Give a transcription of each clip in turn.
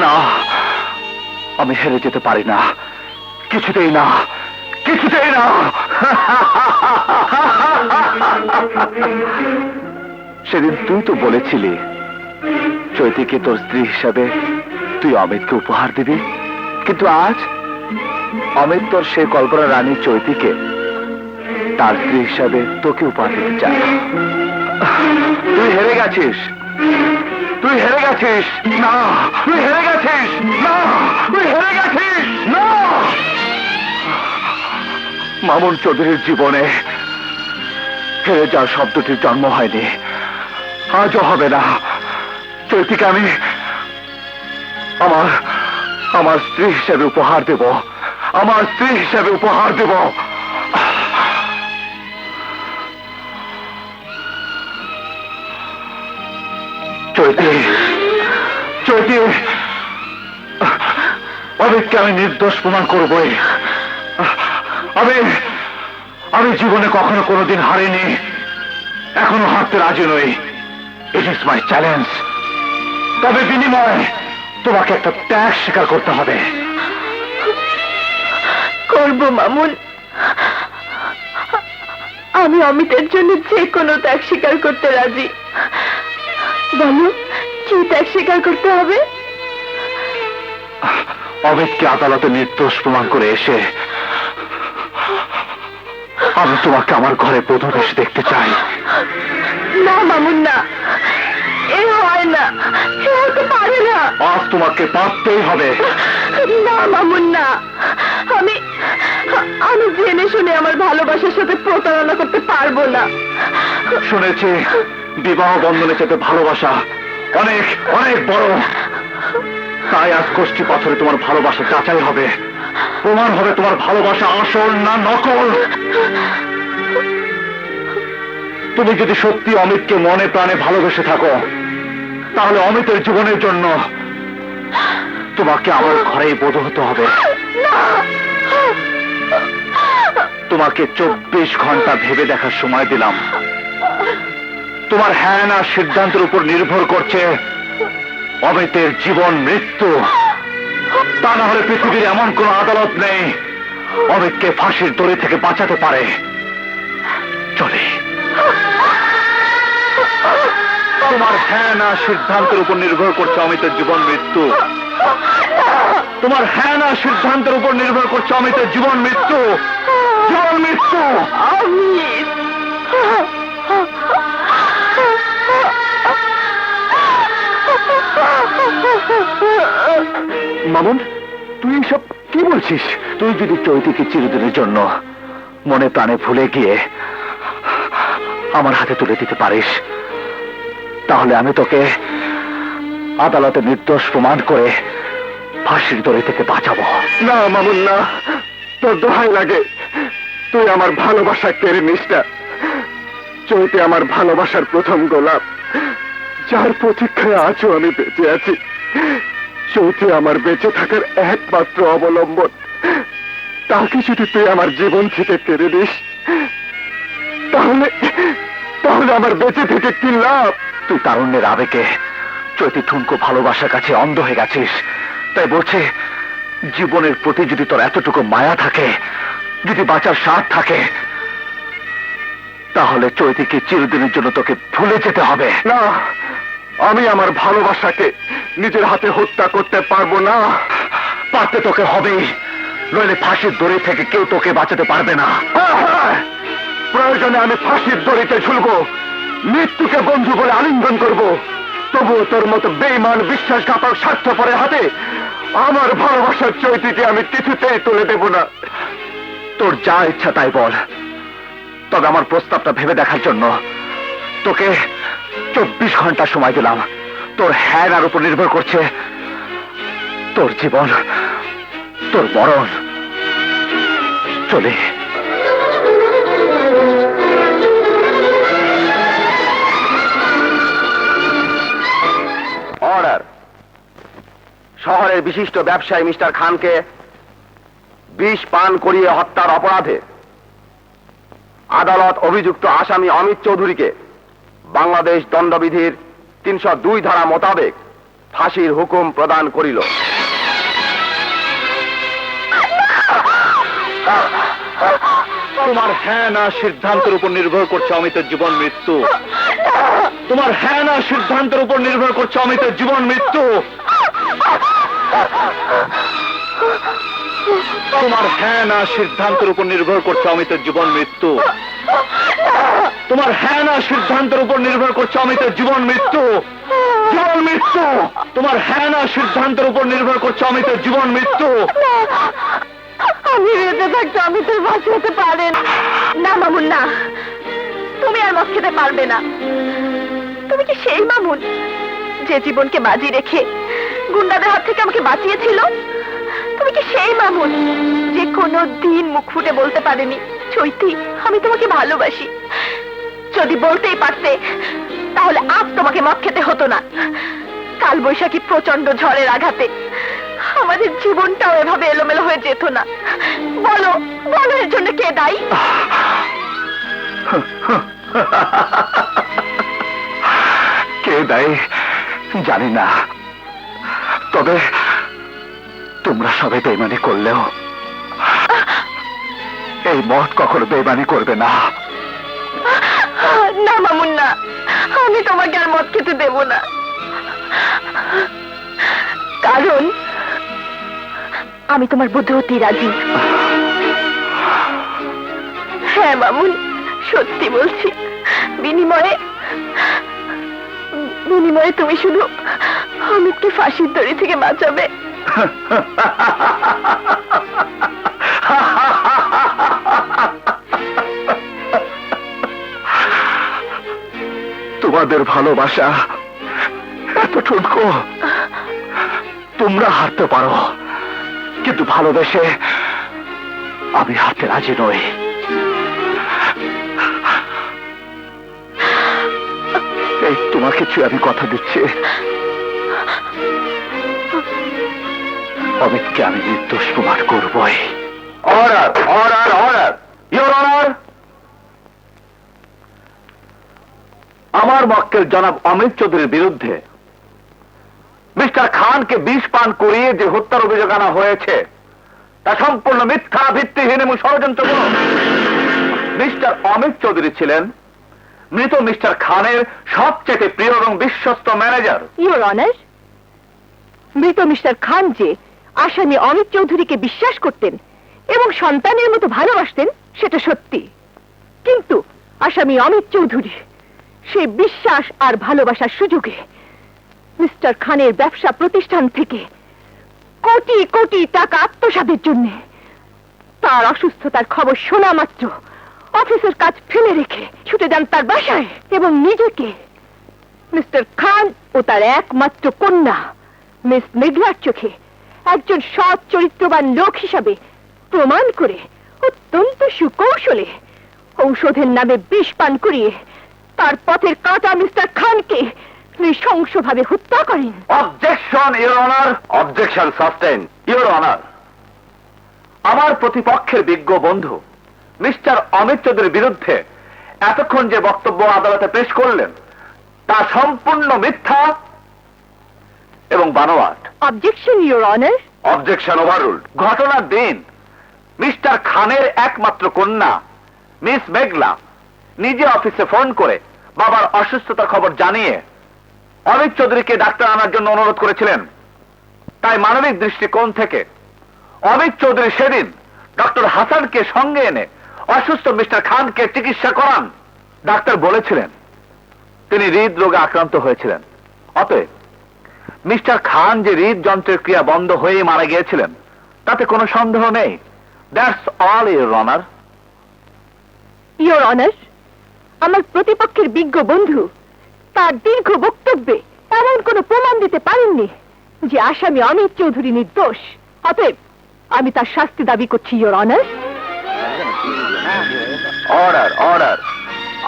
না, আমি হেরে যেতে পারি না, কিছুতেই না, কিছুতেই না। সেদিন তুই তো বলেছিলি চৈতিকে তোর স্ত্রী হিসাবে তুই অমিতকে উপহার দিবি, কিন্তু আজ অমিত তোর সে কল্পনা রানী চৈতিকে তার স্ত্রী হিসাবে তোকে উপহার দিতে চায়। তুই হেরে গেছিস, তুই হেরে গেছিস। না, তুই হেরে গেছিস। না, তুই হেরে গেছিস। না, মামুন চৌধুরীর জীবনে হেরে যাওয়ার শব্দটির জন্ম হয়নি, আজও হবে না। চৈতিকে আমি আমার আমার স্ত্রী হিসেবে উপহার দেব, আমার স্ত্রী হিসেবে উপহার দেব। চৈতি, চৈতি, অমিতকে আমি নির্দোষ প্রমাণ করবই। আমি জীবনে কখনো কোনোদিন হারিনি, এখনো হারতে রাজি নই। It is my challenge. তবে বিনিময়ে তোমাকে একটা ত্যাগ স্বীকার করতে হবে। করব মামুন, আমি অমিতের জন্য যে কোনো ত্যাগ স্বীকার করতে রাজি। বলো, কি ত্যাগ স্বীকার করতে হবে? অমিতকে আদালতে নির্দোষ প্রমাণ করে এসে আমি তোমাকে আমার ঘরে বধূ এসে দেখতে চাই। না মামুন, না, এ হয় না, এ হতে পারে না। আজ তোমাকে পারতেই হবে। না মামুন, না, আমি জেনে শুনে আমার ভালোবাসার সাথে প্রতারণা করতে পারবো না। শুনেছি বিবাহ বন্ধনে চেয়ে ভালোবাসা অনেক অনেক বড়। তাই আজ কষ্টি পাথরে তোমার ভালোবাসা যাচাই হবে, প্রমাণ হবে তোমার ভালোবাসা আসল না নকল। তুমি যদি সত্যি অমিতকে মনে প্রাণে ভালোবেসে থাকো, তাহলে অমিতের জীবনের জন্য তোমাকে আমার ঘরেই বধূ হতে হবে। তোমাকে 24 ঘন্টা ভেবে দেখার সময় দিলাম। তোমার হ্যাঁ না সিদ্ধান্তের উপর নির্ভর করছে অমিতের জীবন মৃত্যু। তা না হলে পৃথিবীর এমন কোন আদালত নেই অমিতকে ফাঁসির দড়ি থেকে বাঁচাতে পারে। চলে, তোমার হ্যাঁ না সিদ্ধান্তের উপর নির্ভর করছে অমিতের জীবন মৃত্যু। তোমার হ্যাঁ না সিদ্ধান্তের উপর নির্ভর করছে অমিতের জীবন মৃত্যু। জীবন মৃত্যু। অমিত, মামুন, তুই সব কি বলছিস? তুই যদি চৈতিকে চিরদিনের জন্য মনে প্রাণে ভুলে গিয়ে আমার হাতে তুলে দিতে পারিস, তাহলে আমি তোকে আদালতে নির্দোষ প্রমাণ করে ফাঁসির দড়ি থেকে বাঁচাবো। না মামুন, না, তোর দোহাই লাগে, তুই আমার ভালোবাসা কেড়ে নিস না। চৈতি আমার ভালোবাসার প্রথম গোলাপ, যার প্রতীক্ষায় আজও আমি বেঁচে আছি। চৈতি আমার বেঁচে থাকার একমাত্র অবলম্বন। তাকে যদি তুই আমার জীবন থেকে কেড়ে নিস, তাহলে তাহলে আমার বেঁচে থেকে কি লাভ? তুই তারুণ্যের আবেগে চৈতি ঠুনকো ভালোবাসার কাছে অন্ধ হয়ে গেছিস। তাই বলছে, জীবনের প্রতি যদি তোর এতটুকু মায়া থাকে, যদি বাঁচার স্বাদ থাকে, তাহলে চৈতিকে চিরদিনের জন্য তোকে ভুলে যেতে হবে। না, আমি আমার ভালোবাসাকে নিজের হাতে হত্যা করতে পারবো না। পারতে তোকে হবেই, নইলে ফাঁসির দড়ি থেকে কেউ তোকে বাঁচাতে পারবে না। প্রয়োজনে আমি ফাঁসির দড়িতে ঝুলবো, মৃত্যুকে বন্ধু বলে আলিঙ্গন করব। তবুও তোর মতো বেঈমান বিশ্বাসঘাতক স্বার্থপরের হাতে আমার ভালোবাসার চৈতিকে আমি কিছুতেই তুলে দেব না। তোর যা ইচ্ছা তাই বল, তবে আমার প্রস্তাবটা ভেবে দেখার জন্য তোকে 24 ঘন্টা সময় দিলাম। তোর হ্যাঁ উপর নির্ভর করছে তোর জীবন, তোর মরণ। চলে। অর্ডার। শহরের বিশিষ্ট ব্যবসায়ী মিস্টার খানকে বিষ পান করিয়ে হত্যার অপরাধে আদালত অভিযুক্ত আসামি অমিত চৌধুরীকে বাংলাদেশ দণ্ডবিধির 302 ধারা মোতাবেক ফাঁসির হুকুম প্রদান করিল। তোমার হ্যাঁ না সিদ্ধান্তের উপর নির্ভর করছে অমিতের জীবন মৃত্যু। তোমার হ্যাঁ না সিদ্ধান্তের উপর নির্ভর করছে অমিতের জীবন মৃত্যু। তোমার হ্যাঁ না সিদ্ধান্তের উপর নির্ভর করছে অমিতের জীবন মৃত্যু। তোমার হ্যাঁ না সিদ্ধান্তের উপর নির্ভর করছে অমিতের জীবন মৃত্যু। জীবন মৃত্যু। তোমার হ্যাঁ না সিদ্ধান্তের উপর নির্ভর করছে অমিতের জীবন মৃত্যু। আমি বেঁচে থাকতে অমিতের ফাঁসি হতে পারে না। মামুন না, তুমি আর মদ খেতে পারবে না। তুমি কি সেই মামুন যে জীবনকে বাজি রেখে গুন্ডাদের হাত থেকে আমাকে বাঁচিয়েছিল? তুমি কি সেই মামুন যে কোনো দিন মুখ ফুটে বলতে পারেনি, চৈতি আমি তোমাকে ভালোবাসি? যদি বলতেই পারতে তাহলে আজ তোমাকে মদ খেতে হতো না। কাল বৈশাখী প্রচন্ড ঝড়ের আঘাতে আমাদের জীবনটাও এভাবে এলোমেলো হয়ে যেত না। বলো বলো, এর জন্য কে দায়ী? কে দায়ী জানি না, তবে তোমরা সবাই বেইমানি করলেও এই মত কখনো বেইমানি করবে না। না মামুন না, আমি তোমাকে আর মদ খেতে দেব না। কারণ আমি তোমার বুদ্ধি হতে রাজি। হ্যাঁ মামুন, সত্যি বলছি। বিনিময়ে তুমি শুধু অমিতকে ফাঁসির দড়ি থেকে বাঁচাবে। তোমাদের ভালোবাসা এতটুকু, তোমরা হারতে পারো, কিন্তু ভালোবেসে আমি হারতে রাজি নই। এই তোমাকে ছুঁয়ে আমি কথা দিচ্ছি, অমিতকে আমি নির্দোষ প্রমাণ করবই। Order order order, your honour. আমার মক্কেল জনাব অমিত চৌধুরীর বিরুদ্ধে মিস্টার খানকে বিষ পান করিয়ে যে হত্যার অভিযোগ আনা হয়েছে তা সম্পূর্ণ মিথ্যা, ভিত্তিহীন এবং ষড়যন্ত্রমূলক। মিস্টার অমিত চৌধুরী ছিলেন মৃত মিস্টার খানের সবচেয়ে প্রিয় এবং বিশ্বস্ত ম্যানেজার। ইওর অনার, মৃত মিস্টার খান যে আসামি অমিত চৌধুরীকে বিশ্বাস করতেন এবং সন্তানের মতো ভালোবাসতেন সেটা সত্যি, কিন্তু আসামি অমিত চৌধুরী সেই বিশ্বাস আর ভালোবাসার সুযোগে মিস্টার খানের ব্যবসা প্রতিষ্ঠান থেকে কোটি কোটি টাকা আত্মসাতের জন্য তার অসুস্থতার খবর শোনা মাত্র অফিসের কাজ ফেলে রেখে ছুটে যান তার বাসায় এবং নিজেকে মিস্টার খান ও তার একমাত্র কন্যা মিস মেঘলার চোখে একজন সৎ চরিত্রবান লোক হিসাবে প্রমাণ করে অত্যন্ত সুকৌশলে ঔষধের নামে বিষ পান করিয়ে তার পথের কাঁটা মিস্টার খানকে নৃশংসভাবে হত্যা করেন। Objection your honour. Objection sustain. Your honour, আমার প্রতিপক্ষের বিজ্ঞ বন্ধু মিস্টার অমিত চৌধুরীর বিরুদ্ধে এতক্ষণ যে বক্তব্য আদালতে পেশ করলেন তা সম্পূর্ণ মিথ্যা এবং বানোয়াট। Objection your honour. Objection overruled. ঘটনার দিন মিস্টার খানের একমাত্র কন্যা মিস মেঘলা নিজে অফিসে ফোন করে বাবার অসুস্থতার খবর জানিয়ে অমিত চৌধুরীকে ডাক্তার আনার জন্য অনুরোধ করেছিলেন। তাই মানবিক দৃষ্টিকোণ থেকে অমিত চৌধুরী সেদিন ডক্টর হাসানকে সঙ্গে এনে অসুস্থ মিস্টার খানকে চিকিৎসা করান। ডাক্তার বলেছিলেন তিনি হৃদরোগে আক্রান্ত হয়েছিলেন, অতএব মিস্টার খান যে হৃদযন্ত্রের ক্রিয়া বন্ধ হয়ে মারা গিয়েছিলেন তাতে কোনো সন্দেহ নেই। That's all your honour. Your honour, আমার প্রতিপক্ষের বিজ্ঞ বন্ধু তার দীর্ঘ বক্তব্যে এমন কোনো প্রমাণ দিতে পারেননি যে আসামি অমিত চৌধুরী নির্দোষ। অতএব আমি তার শাস্তি দাবি করছি ইওর অনার। Order order.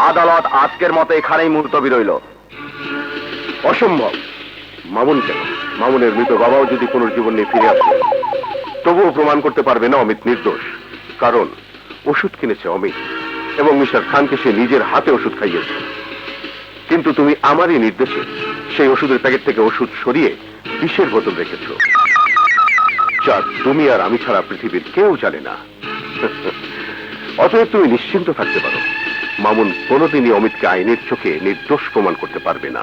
আদালত আজকের মতো এখানেই মুলতবি রইল। অসম্ভব। মামুন কেন? মামুনের মৃত বাবাও যদি পুনর্জীবন নিয়ে ফিরে আসে তবুও প্রমাণ করতে পারবে না অমিত নির্দোষ, কারণ ওষুধ কিনেছে অমিত এবং মিস্টার খানকে সে নিজের হাতে ওষুধ খাইয়েছে। কিন্তু তুমি আমারই নির্দেশে সেই ওষুধের প্যাকেট থেকে ওষুধ সরিয়ে বিষের বোতল রেখেছ, যা তুমি আর আমি ছাড়া পৃথিবীর কেউ জানে না। অতএব তুমি নিশ্চিন্ত থাকতে পারো, মামুন কোনোদিনই অমিতকে আইনের চোখে নির্দোষ প্রমাণ করতে পারবে না।